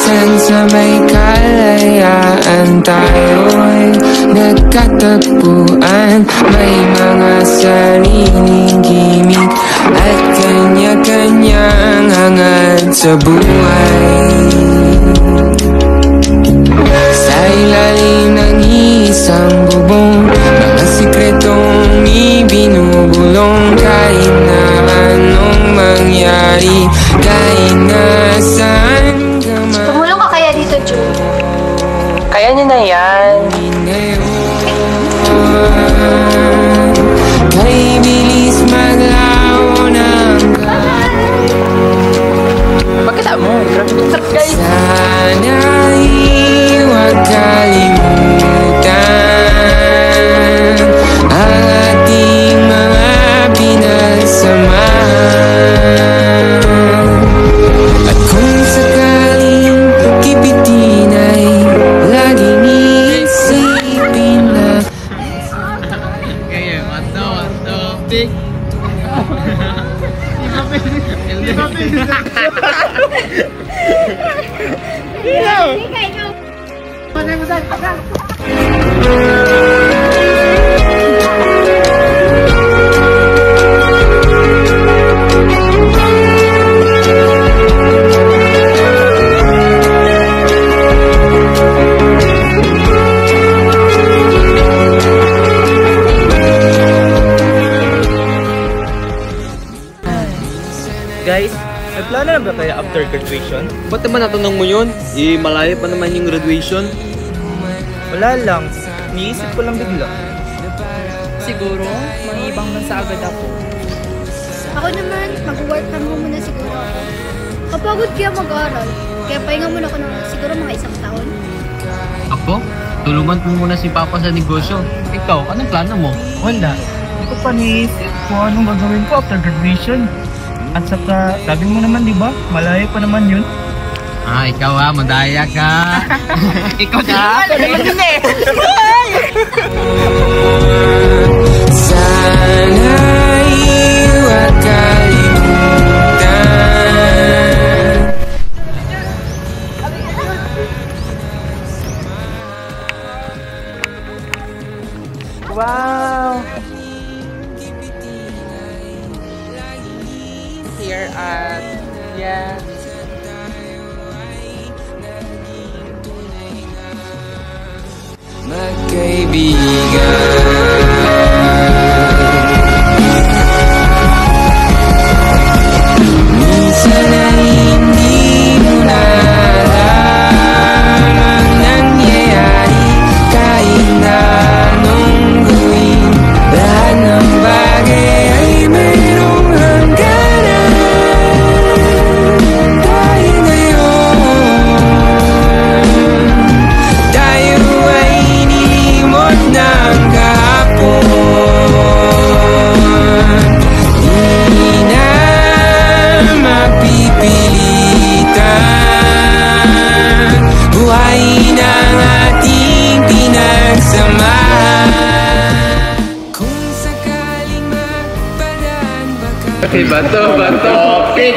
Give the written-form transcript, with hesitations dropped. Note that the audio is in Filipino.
minsan sa may kalayaan tayo'y nagkatagpuan. May mga sariling gimik at kanya-kanyang hangad sa buhay. Sa ilalim ng isang bubong, mga sikretong ibinubulong. Kahit na anong mangyari, kahit nasaan ka man. Tumulong ka kaya dito, June? Kaya niya na yan. Kay bilis maglaho ng Bakit mo? Guys. sana'y huwag kalimutan ang ating mga pinagsamahan. At kung sakaling kipitin ay laging iisipin na Kaya, matawa, big. Guys, may plano na ba kayo after graduation? Ba't naman natanong mo yun? Malayo pa naman yung graduation. Wala lang. Niisip ko lang bigla. Siguro, mangibang man sa agad ako. Ako naman, mag-work from home muna siguro ako. Kapagod kaya mag-aral, kaya pahinga muna ako ng siguro mga isang taon. Ako? Tulungan mo muna si Papa sa negosyo. Ikaw, anong plano mo? Wala. Hindi ko pa niisip kung anong gagawin ko after graduation. At saka, sabi mo naman, di ba? Malayo pa naman yun. Ikaw madaya ka. Ikaw na. sana'y huwag kalimutan. Wow! Here at, yeah. Magkaibigan, minsan ay hindi mo na alam ang nangyayari. Kahit na anong gawin, lahat ng bagay ay mayroong hangganan. Dahil ngayon, tayo ay inilimot ng kahapon. Hindi na mapipilitan buhayin ang ating pinagsamahan. Kung sakaling magpadaan baka Bato, pick!